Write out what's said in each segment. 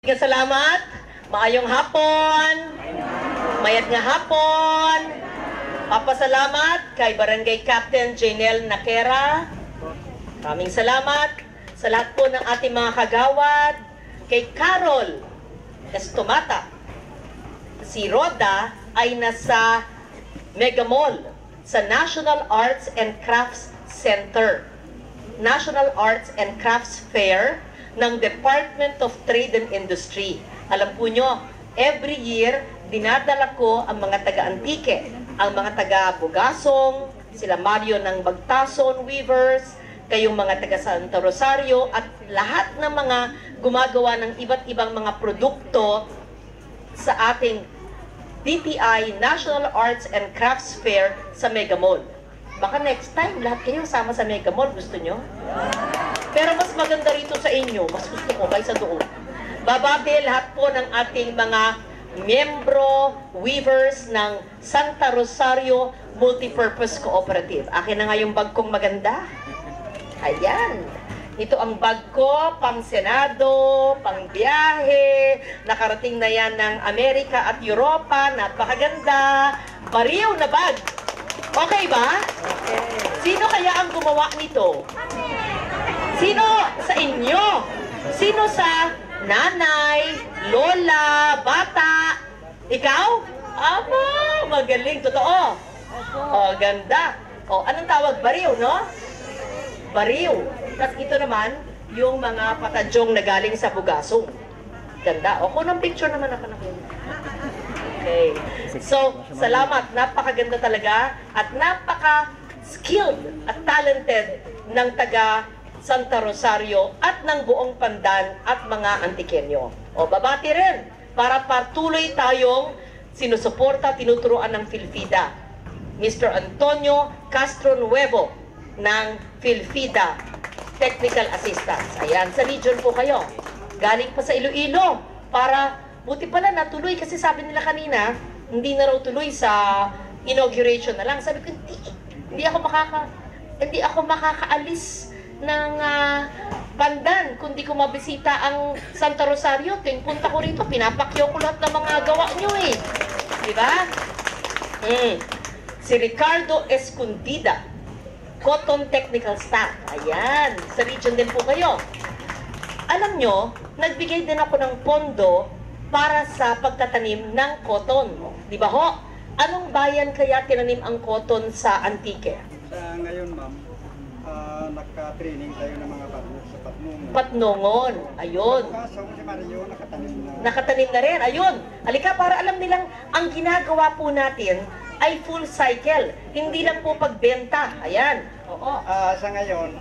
Salamat, maayong hapon, mayat nga hapon. Papasalamat kay Barangay Captain Janelle Nakera. Maraming salamat sa lahat po ng ating mga kagawad. Kay Carol Estomata. Si Roda ay nasa Mega Mall sa National Arts and Crafts Center. National Arts and Crafts Fair ng Department of Trade and Industry. Alam po nyo, every year, dinadala ko ang mga taga-Antique, ang mga taga-Bugasong, sila Mario ng Bagtason, Weavers, kayong mga taga-Santa Rosario, at lahat ng mga gumagawa ng iba't ibang mga produkto sa ating DTI National Arts and Crafts Fair sa Mega Mall. Baka next time, lahat kayo sama sa Mega Mall. Gusto nyo? Pero mas maganda rito sa inyo. Mas gusto ko kaysa doon. Babati lahat po ng ating mga miyembro, weavers ng Santa Rosario Multipurpose Cooperative. Akin na nga yung bag kong maganda. Ayan. Ito ang bag ko, pang Senado, pang biyahe. Nakarating na yan ng Amerika at Europa. Napakaganda. Bariw na bag. Okay ba? Okay. Sino kaya ang gumawa nito? Sino sa inyo? Sino sa nanay, lola, bata? Ikaw? Aba, magaling. Totoo. Oh, ganda. Oh, anong tawag? Bariw, no? Bariw. Tapos ito naman, yung mga patadyong na galing sa Bugasong. Ganda. O, kunang picture naman ako na. Okay. So, salamat. Napakaganda talaga at napaka-skilled at talented ng taga Santa Rosario at ng buong Pandan at mga Antiqueño. O, babati rin para patuloy tayong sinusuporta, tinuturuan ng Philfida. Mr. Antonio Castro Nuevo ng Philfida Technical Assistance. Ayan, sa region po kayo. Galing pa sa Iloilo para buti pala natuloy kasi sabi nila kanina, hindi na raw tuloy sa inauguration na lang. Sabi ko, hindi ako makakaalis ng Pandan kundi ko mabisita ang Santa Rosario. Tuwing punta ko rito, pinapakyaw ko lahat ng mga gawa nyo eh. Diba? Si Ricardo Escondida, Cotton Technical Staff. Ayan, sa region din po kayo. Alam nyo, nagbigay din ako ng pondo para sa pagtatanim ng cotton. Di ba ho? Anong bayan kaya tinanim ang cotton sa Antique? Ngayon, ma'am, nagka-training tayo ng mga partners sa Patnongon. Patnongon. Ayun. Bugasong si Mario, nakatanim na. Nakatanim na rin. Ayun. Halika, para alam nilang ang ginagawa po natin ay full cycle. Hindi lang po pagbenta. Ayan. Oo. Sa ngayon,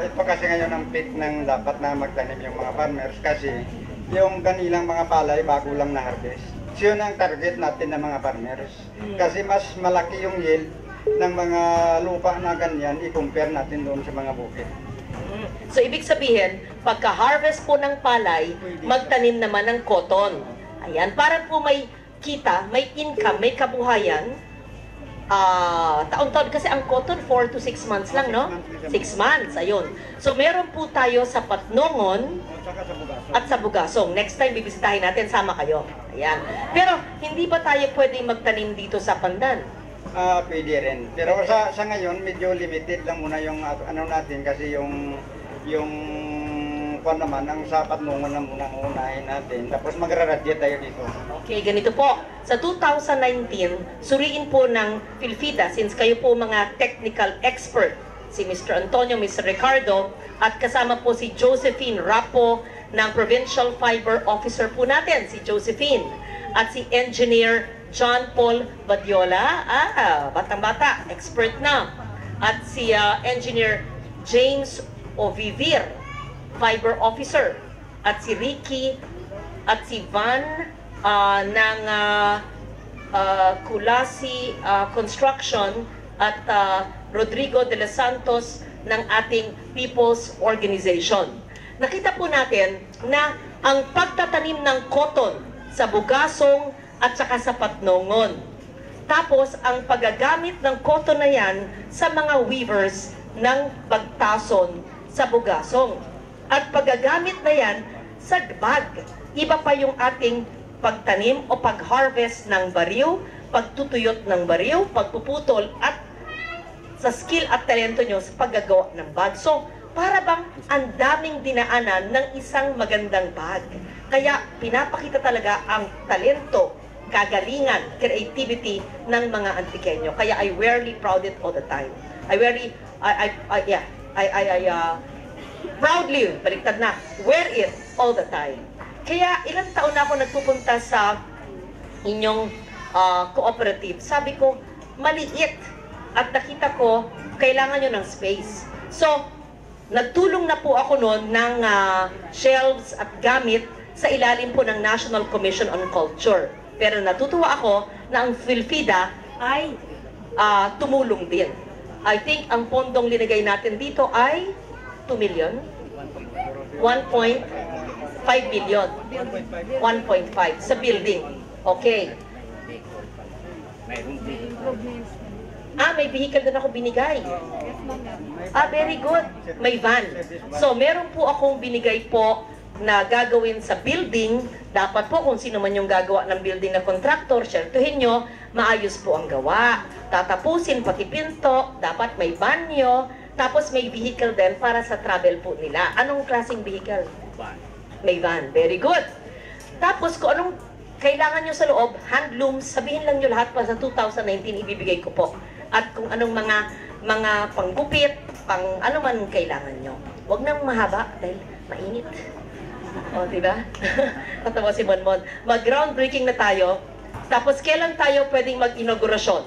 ito kasi ngayon ang peak ng dapat na magtanim yung mga farmers kasi yung kanilang mga palay bago lang na-harvest. So yun ang target natin ng mga farmers. Kasi mas malaki yung yield ng mga lupa na ganyan, i-compare natin doon sa mga bukid. So ibig sabihin, pagka-harvest po ng palay, magtanim naman ng cotton. Ayan, para po may kita, may income, may kabuhayan. Taon-taon kasi ang cotton 4 to 6 months lang, no? 6 months, ayun. So meron po tayo sa Patnongon at sa Bugasong. Next time bibisitahin natin, sama kayo. Ayan. Pero hindi ba tayo pwedeng magtanim dito sa Pandan? Pwede rin. Pero sa ngayon, medyo limited lang muna yung ano natin kasi yung kung naman, ang sa Patnongon na muna unahin natin. Tapos magra-radiate tayo dito. Okay, ganito po. Sa 2019, suriin po ng Philfida, since kayo po mga technical expert, si Mr. Antonio, Mr. Ricardo, at kasama po si Josephine Rapo ng Provincial Fiber Officer po natin, si Josephine, at si Engineer John Paul Badiola, batang-bata, expert na, at si Engineer James Ovivir, Fiber Officer, at si Ricky at si Van ng Kulasi Construction at Rodrigo de los Santos ng ating People's Organization. Nakita po natin na ang pagtatanim ng cotton sa Bugasong at saka sa Patnongon. Tapos ang paggagamit ng cotton na yan sa mga weavers ng Bagtason sa Bugasong. At paggagamit na yan sa bag. Iba pa yung ating pagtanim o pag-harvest ng bariw, pagtutuyot ng bariw, pagpuputol, at sa skill at talento nyo sa paggagawa ng bag. So, para bang ang daming dinaanan ng isang magandang bag. Kaya pinapakita talaga ang talento, kagalingan, creativity ng mga Antiqueño. Kaya I really proud it all the time. Proudly, baliktad na, wear it all the time. Kaya ilang taon na ako nagpupunta sa inyong cooperative. Sabi ko, maliit. At nakita ko, kailangan nyo ng space. So, nagtulong na po ako noon ng shelves at gamit sa ilalim po ng National Commission on Culture. Pero natutuwa ako na ang Philfida ay tumulong din. I think ang pondong linagay natin dito ay 2 million? 1.5 million. 1.5 sa building. Okay. May vehicle din ako binigay. Very good. May van. So, meron po akong binigay po na gagawin sa building. Dapat po kung sino man yung gagawa ng building na contractor, syertuhin nyo, maayos po ang gawa. Tatapusin pati pinto, dapat may banyo, tapos may vehicle din para sa travel po nila. Anong klaseng vehicle? May van. Very good. Tapos kung anong kailangan nyo sa loob, handlooms, sabihin lang nyo lahat pa sa 2019, ibibigay ko po. At kung anong mga panggupit, pang ano man kailangan nyo. Huwag nang mahaba dahil mainit. O, diba? Katawa si Monmon. Mag-groundbreaking na tayo. Tapos kailan tayo pwedeng mag-inaugurasyon?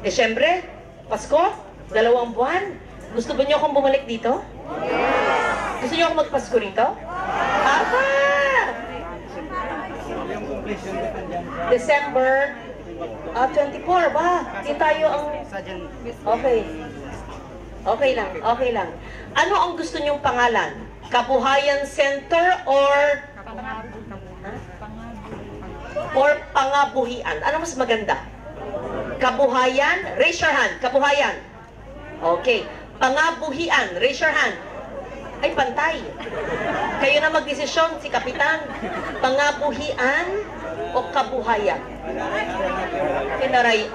Desyembre? Pasko? 2 buwan? Gusto ba nyo akong bumalik dito? Yes! Gusto nyo akong magpasko rito? Aba! December 24 ba? Di tayo ang... Okay. Okay lang, okay lang. Ano ang gusto nyong pangalan? Kabuhayan Center or Pangabuhian? Ano mas maganda? Kabuhayan? Raise your hand. Kabuhayan. Okay. Pangabuhian. Raise your hand. Ay, pantay. Kayo na magdesisyon, si Kapitan. Pangabuhian o kabuhayan? Pinaray.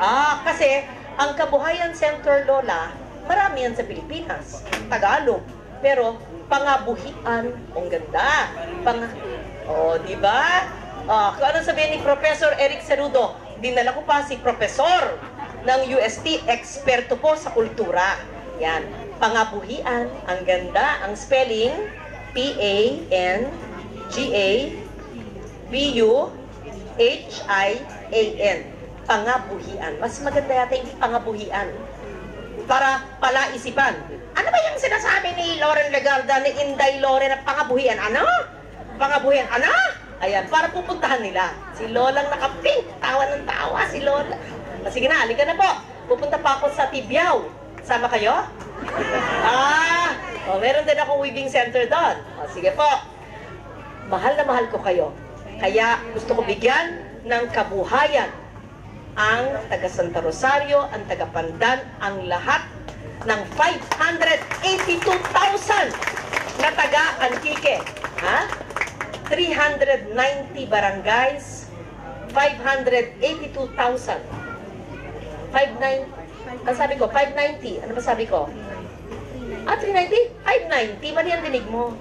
Kasi ang Kabuhayan Center, Lola, marami yan sa Pilipinas. Tagalog. Pero, pangabuhian, ang ganda. Di ba? Kung ano sabihin ni Professor Eric Cerudo, dinala ko pa si Professor ng UST, eksperto po sa kultura. Yan. Pangabuhian, ang ganda, ang spelling, P-A-N-G-A-B-U-H-I-A-N. Pangabuhian. Mas maganda yata hindi pangabuhian. Para palaisipan. Ano ba yung sinasabi ni Loren Legarda, ni Inday Loren na pangabuhian? Ano? Pangabuhian? Ano? Ayan, para pupuntahan nila. Si Lolang nakapink, tawa ng tawa si Lola. Sige na, halika na po. Pupunta pa ako sa Tibiao. Sama kayo? Meron din akong weaving center doon. Sige po. Mahal na mahal ko kayo. Kaya gusto ko bigyan ng kabuhayan ang taga Santa Rosario, ang taga Pandan, ang lahat ng 582,000 na taga Antique. 390 barangays, 582,000. 590. Ang sabi ko, 590. Ano ba sabi ko? 390? 590. Mali ang dinig mo.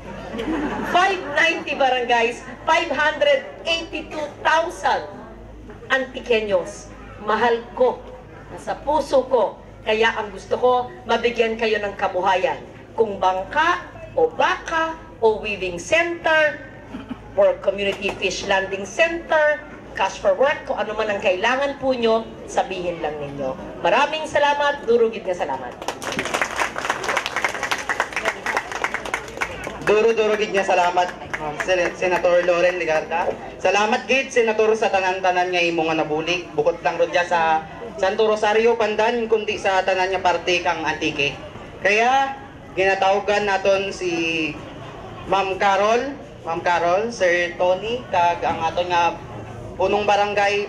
590 barangays, 582,000 Antiqueños. Mahal ko. Nasa puso ko. Kaya ang gusto ko, mabigyan kayo ng kabuhayan. Kung bangka, o baka, o weaving center, or community fish landing center, cash for work, kung ano man ang kailangan po nyo, sabihin lang ninyo. Maraming salamat, durugid nga salamat. Durugid nga salamat, Senator Loren Legarda. Salamat gid, Senator, sa tanan-tanan nga imo nga nabulig. Bukod lang rodya sa Santo Rosario, Pandan, kundi sa tanan nga parte kang Antique. Kaya, ginatawagan naton si Ma'am Carol, Sir Tony, kag ang aton nga punong barangay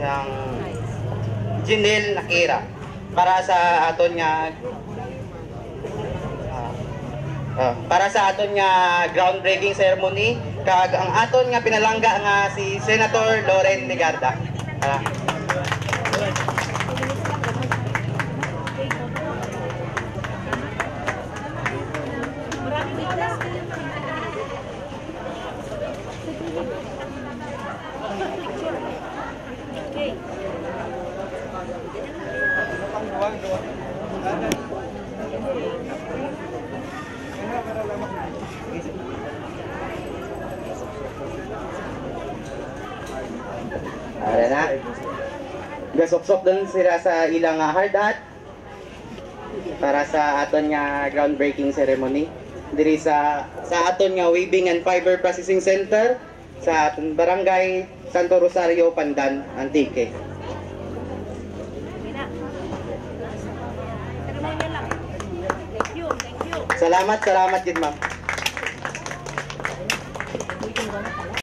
yang Jinel Nakira para sa aton nga para sa aton nga groundbreaking ceremony kag ang aton nga pinalangga nga si Senator Loren Legarda. Ara na. Gasok-sok dun sila sa ilang hard hat para sa aton nga groundbreaking ceremony diri sa aton nga Weaving and Fiber Processing Center sa aton barangay Santo Rosario, Pandan, Antique. Salamat gid ma'am.